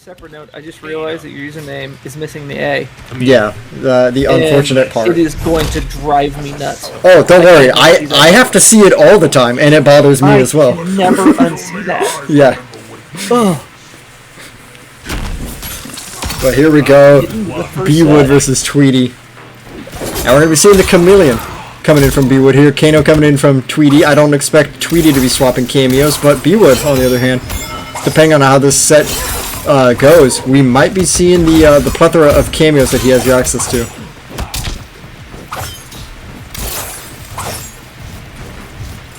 separate note, I just realized that your username is missing the A. Yeah, the unfortunate part. It is going to drive me nuts. Oh, don't worry. I have to see it all the time, and it bothers me as well. I never unsee that. Yeah. Oh. But here we go. Bwood versus Tweedy. Now we're going to be seeing the Chameleon coming in from Bwood here. Kano coming in from Tweedy. I don't expect Tweedy to be swapping cameos, but Bwood, on the other hand, depending on how this set goes, we might be seeing the plethora of cameos that he has access to.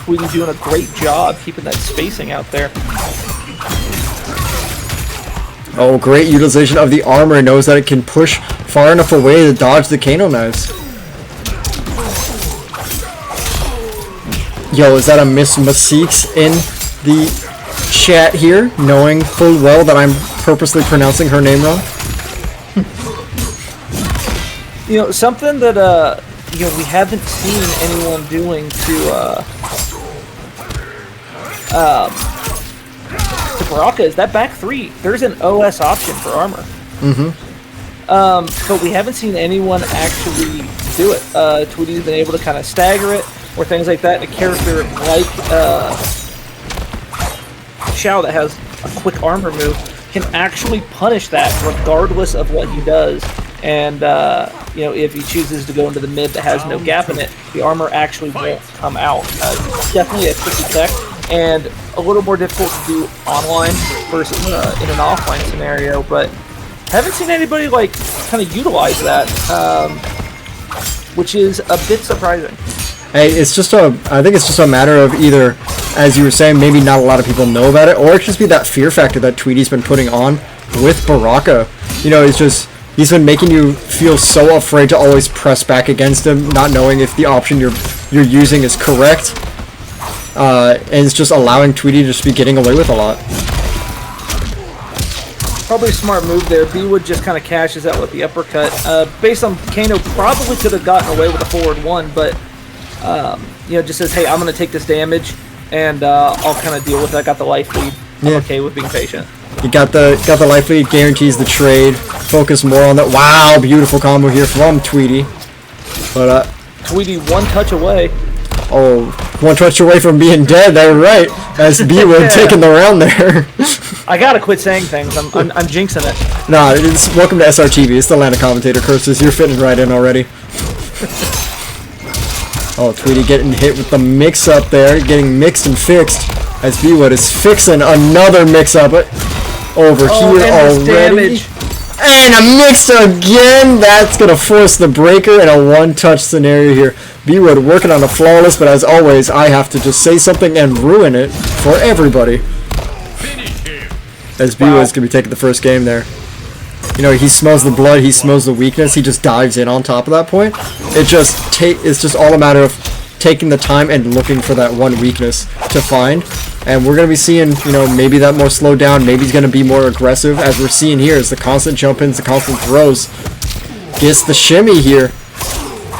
Tweedy doing a great job keeping that spacing out there. Oh, great utilization of the armor. Knows that it can push far enough away to dodge the Kano knives. Yo, is that a Miss Masik's in the chat here, knowing full well that I'm purposely pronouncing her name wrong? You know, something that you know, we haven't seen anyone doing to Baraka is that back three. There's an OS option for armor. But we haven't seen anyone actually do it. Tweedy's been able to kind of stagger it or things like that. And a character like Xiao that has a quick armor move can actually punish that regardless of what he does. And you know, if he chooses to go into the mid that has no gap in it, the armor actually won't come out. Definitely a tricky tech, and a little more difficult to do online versus in an offline scenario. But haven't seen anybody like kind of utilize that, which is a bit surprising. Hey, it's just I think it's just a matter of either, as you were saying, maybe not a lot of people know about it, or it just be that fear factor that Tweedy's been putting on with Baraka. You know, it's just, he's been making you feel so afraid to always press back against him, not knowing if the option you're using is correct. And it's just allowing Tweedy to just be getting away with a lot. Probably a smart move there. Bwood just kind of cashes out with the uppercut. Based on Kano, probably could have gotten away with a forward one, but you know, just says, hey, I'm going to take this damage, and I'll kind of deal with it. I got the life lead. I'm okay with being patient. You got the life lead, guarantees the trade. Focus more on that. Wow, beautiful combo here from Tweedy. But Tweedy one touch away. Oh, one touch away from being dead. They're right. As Bwood taking the round there. I gotta quit saying things. I'm jinxing it. Nah, it's welcome to SRTV. It's the land of commentator curses. You're fitting right in already. Oh, Tweedy getting hit with the mix-up there, getting mixed and fixed, as Bwood is fixing another mix-up over here already. Damage. And a mix again! That's going to force the breaker in a one-touch scenario here. Bwood working on a flawless, but as always, I have to just say something and ruin it for everybody. As Bwood's going to be taking the first game there. You know, he smells the blood, he smells the weakness, he just dives in on top of that point. It's just all a matter of taking the time and looking for that one weakness to find. And we're going to be seeing, you know, maybe that more slowed down, maybe he's going to be more aggressive, as we're seeing here is the constant jump-ins, the constant throws. Gets the shimmy here.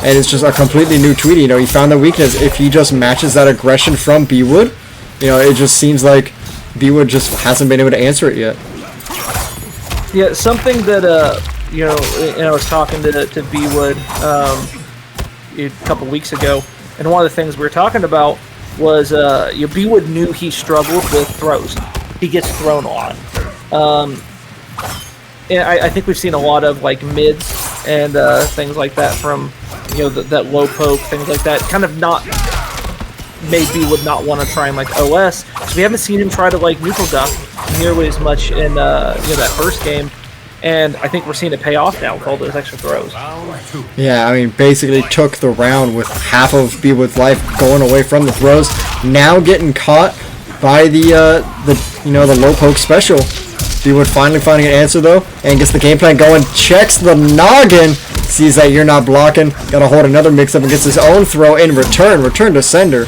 And it's just a completely new Tweedy. You know, he found the weakness. If he just matches that aggression from Bwood, you know, it just seems like Bwood just hasn't been able to answer it yet. Yeah, something that, you know, and I was talking to Bwood a couple weeks ago, and one of the things we were talking about was, you know, Bwood knew he struggled with throws. He gets thrown a lot. And I think we've seen a lot of, like, mids and things like that from, you know, that low poke, things like that, kind of not made Bwood not want to try and, like, OS. So we haven't seen him try to, like, neutral duck nearly as much in, you know, that first game. And I think we're seeing it pay off now with all those extra throws. Yeah, I mean, basically took the round with half of Bwood's life going away from the throws. Now getting caught by the you know, the low poke special. Bwood finally finding an answer though, and gets the game plan going. Checks the noggin. Sees that you're not blocking. Gotta hold another mix up and gets his own throw in return. Return to sender.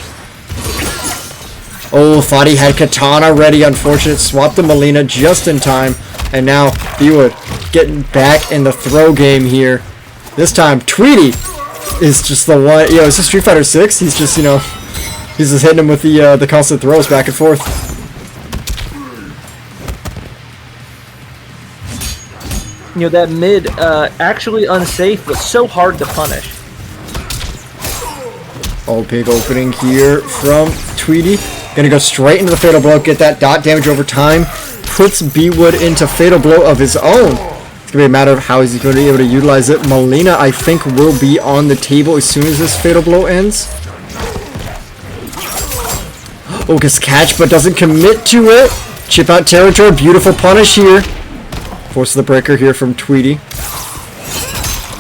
Oh, thought he had Katana ready. Unfortunate. Swapped to Melina just in time. And now Bwood getting back in the throw game here. This time Tweedy is just the one. You know, it's just Street Fighter 6. He's just, you know, he's just hitting him with the constant throws back and forth. you know, that mid actually unsafe, but so hard to punish. Oh, big opening here from Tweedy. Gonna go straight into the Fatal Blow, get that dot damage over time. Puts Bwood into Fatal Blow of his own. It's gonna be a matter of how he's going to be able to utilize it. Molina, I think, will be on the table as soon as this Fatal Blow ends. Oh, gets catch, but doesn't commit to it. Chip out territory, beautiful punish here. Force the breaker here from Tweedy.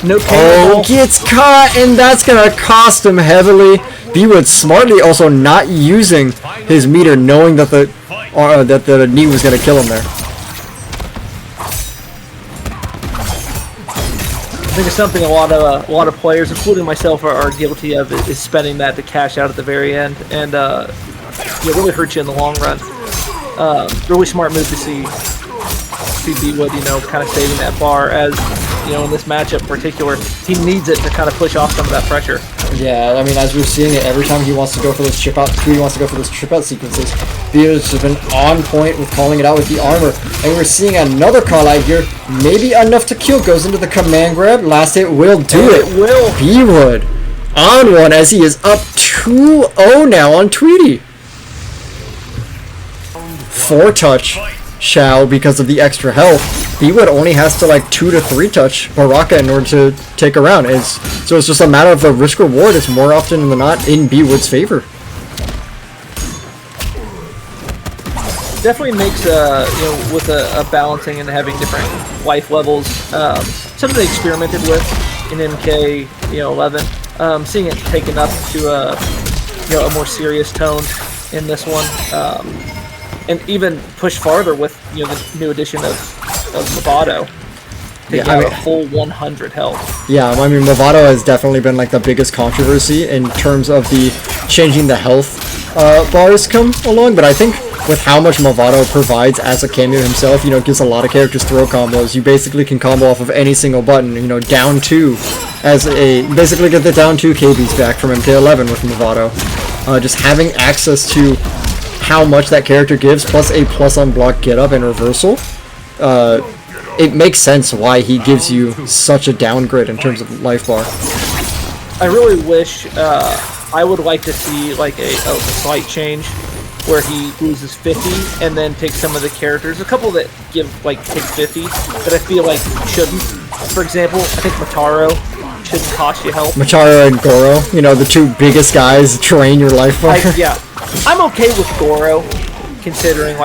No oh, gets caught, and that's gonna cost him heavily. Bwood smartly also not using his meter, knowing that the knee was gonna kill him there. I think it's something a lot of players, including myself, are guilty of is spending that to cash out at the very end, and it really hurts you in the long run. Really smart move to see Bwood, you know, kind of saving that bar, as you know, in this matchup in particular, he needs it to kind of push off some of that pressure. Yeah, I mean, as we're seeing it, every time he wants to go for those chip out, Tweedy wants to go for those chip out sequences. Bwood's just been on point with calling it out with the armor, and we're seeing another call out here, maybe enough to kill, goes into the command grab, last hit will do it. It will. Bwood on one as he is up 2-0 now on Tweedy. 4-touch Shao because of the extra health. Bwood only has to like 2 to 3 touch Baraka in order to take a round. So it's just a matter of the risk reward is more often than not in Bwood's favor. Definitely makes you know, with a balancing and having different life levels, something they experimented with in MK 11. Seeing it taken up to a more serious tone in this one. And even push farther with the new addition of Movado, taking out a full 100 health. Yeah, I mean, Movado has definitely been like the biggest controversy in terms of the changing the health bars come along, but I think with how much Movado provides as a cameo himself, gives a lot of characters throw combos. You basically can combo off of any single button, down 2 basically get the down 2 KBs back from MK11 with Movado. Just having access to how much that character gives, plus a plus on block get up and reversal, it makes sense why he gives you such a downgrade in terms of life bar. I really wish, I would like to see like a slight change where he loses 50 and then takes some of the characters, a couple that take 50 that I feel like shouldn't. For example, I think Mataro shouldn't cost you health. Mataro and Goro, the two biggest guys drain your life bar. Yeah. I'm okay with Goro, considering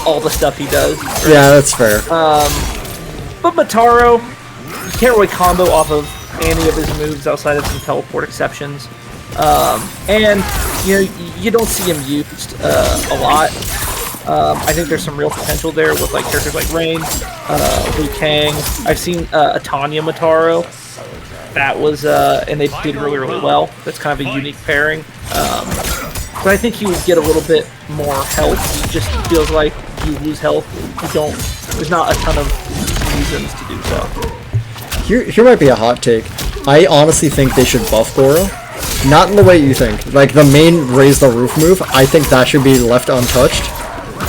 all the stuff he does. Right? Yeah, that's fair. But Mataro, you can't really combo off of any of his moves outside of some teleport exceptions, and you don't see him used a lot. I think there's some real potential there with characters like Rain, Liu Kang. I've seen a Tanya Mataro. That was and they did really well. That's kind of a unique pairing. But I think he would get a little bit more health. It just feels like you lose health. There's not a ton of reasons to do so. Here might be a hot take. I honestly think they should buff Goro. Not in the way you think. The main raise the roof move, I think that should be left untouched.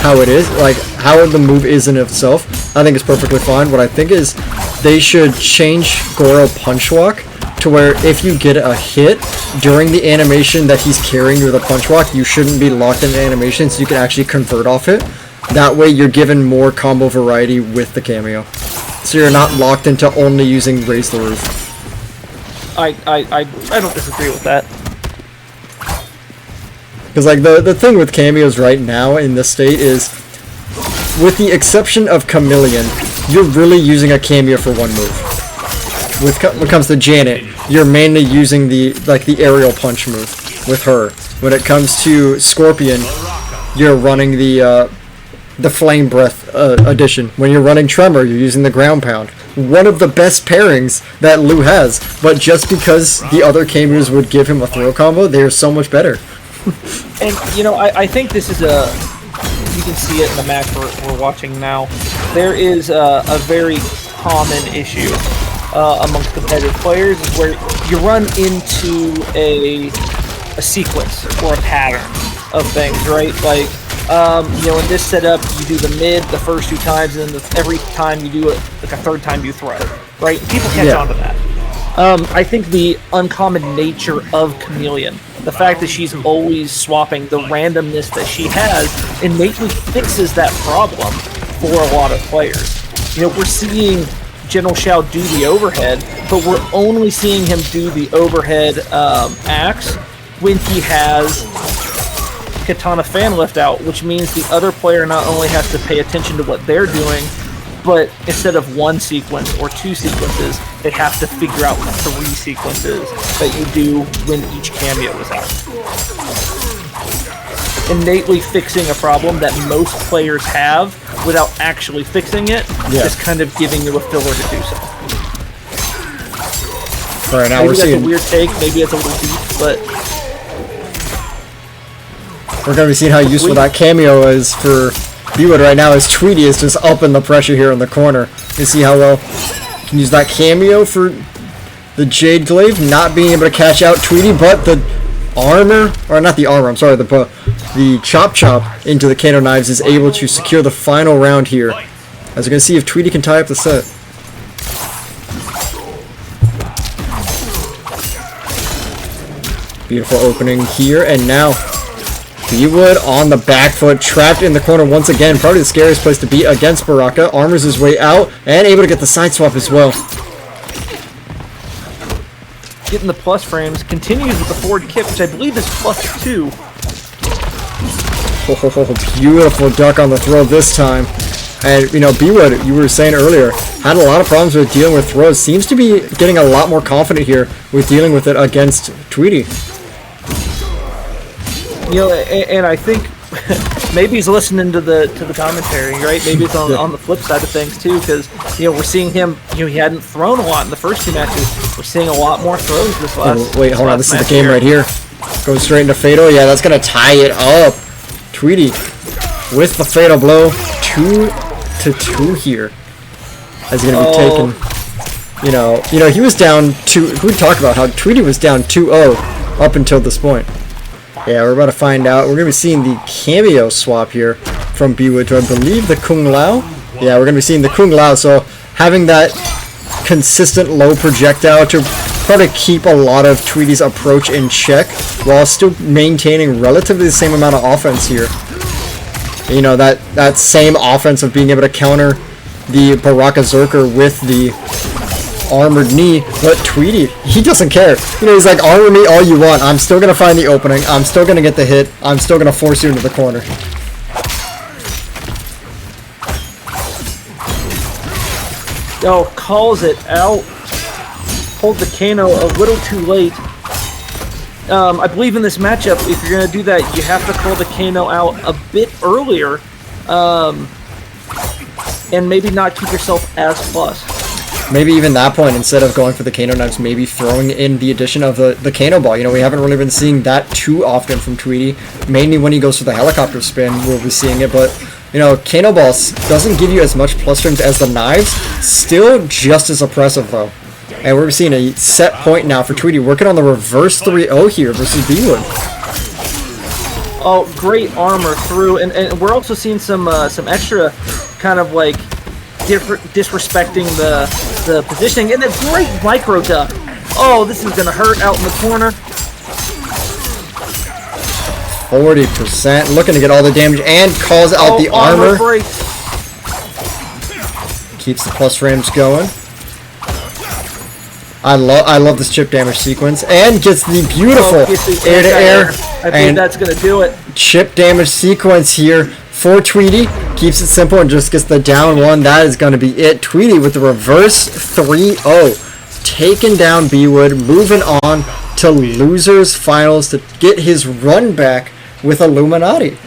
How it is, how the move is in itself, I think it's perfectly fine. What I think is they should change Goro Punch Walk to where if you get a hit during the animation that he's carrying with a punch walk, you shouldn't be locked in the animation, so you can actually convert off it. That way you're given more combo variety with the cameo. So you're not locked into only using Raise the Roof. I don't disagree with that. Because the thing with cameos right now in this state is, with the exception of Chameleon, you're really using a cameo for one move. When it comes to Janet, you're mainly using the aerial punch move with her. When it comes to Scorpion, you're running the Flame Breath addition. When you're running Tremor, you're using the Ground Pound. One of the best pairings that Liu has, but just because the other cameos would give him a throw combo, they're so much better. And I think this is you can see it in the match we're watching now. There is a very common issue amongst competitive players is where you run into a sequence or a pattern of things, right? You know, in this setup, you do the mid the first 2 times, and then every time you do it, like a 3rd time you throw, right? People catch on to that. I think the uncommon nature of Chameleon, the fact that she's always swapping, the randomness that she has, innately fixes that problem for a lot of players. You know, we're seeing General Shao do the overhead, but we're only seeing him do the overhead axe when he has Katana fan lift out, which means the other player not only has to pay attention to what they're doing, but instead of 1 sequence or 2 sequences, they have to figure out 3 sequences that you do when each cameo is out. Innately fixing a problem that most players have without actually fixing it is kind of giving you a filler to do so. All right, now maybe we're that's seeing a weird take, maybe it's a little deep, but we're going to be seeing how useful that cameo is for Bwood right now, as Tweedy is just upping the pressure here in the corner. You see how well you can use that cameo for the Jade Glaive, not being able to catch out Tweedy, but the armor, or not the armor, I'm sorry, the chop into the Kano knives is able to secure the final round here. As we're going to see if Tweedy can tie up the set. Beautiful opening here, and now Bwood on the back foot, trapped in the corner once again. Probably the scariest place to be against Baraka. Armors his way out, and able to get the side swap as well. Getting the plus frames, continues with the forward kick, which I believe is +2. Oh, beautiful duck on the throw this time. And, you know, Bwood, you were saying earlier, had a lot of problems with dealing with throws. Seems to be getting a lot more confident here with dealing with it against Tweedy. You know, and I think maybe he's listening to the commentary, right? Maybe it's on the flip side of things too, because you know we're seeing him. You know, he hadn't thrown a lot in the first 2 matches. We're seeing a lot more throws this last. Oh, wait, hold on. This is the game right here. Goes straight into fatal. Yeah, that's gonna tie it up. Tweedy with the fatal blow. 2-2 here. As he's gonna be taken. You know, he was down 2. We talked about how Tweedy was down 2-0 up until this point. Yeah, we're about to find out. We're going to be seeing the cameo swap here from Bwood to, I believe, the Kung Lao. Yeah, we're going to be seeing the Kung Lao, so having that consistent low projectile to try to keep a lot of Tweedy's approach in check while still maintaining relatively the same amount of offense here. You know, that same offense of being able to counter the Baraka Zerker with the armored knee, but Tweedy, he doesn't care. You know, he's like, armor me all you want. I'm still going to find the opening. I'm still going to get the hit. I'm still going to force you into the corner. Oh, calls it out. Pulled the Kano a little too late. I believe in this matchup, if you're going to do that, you have to call the Kano out a bit earlier. And maybe not keep yourself as plus. Maybe even that point, instead of going for the Kano knives, maybe throwing in the addition of the Kano ball. You know, we haven't really been seeing that too often from Tweedy. Mainly when he goes for the helicopter spin, we'll be seeing it. But, you know, Kano balls doesn't give you as much plus frames as the knives. Still just as oppressive, though. And we're seeing a set point now for Tweedy, working on the reverse 3-0 here versus Bwood. Oh, great armor through. And we're also seeing some extra kind of like disrespecting the positioning, and a great micro duck. Oh, this is gonna hurt out in the corner. 40%, looking to get all the damage, and calls out the armor. Keeps the plus frames going. I love this chip damage sequence, and gets the beautiful air to air. I think that's gonna do it. Chip damage sequence here for Tweedy. Keeps it simple and just gets the down 1. That is going to be it. Tweedy with the reverse 3-0. Taking down Bwood. Moving on to losers finals to get his run back with Illuminati.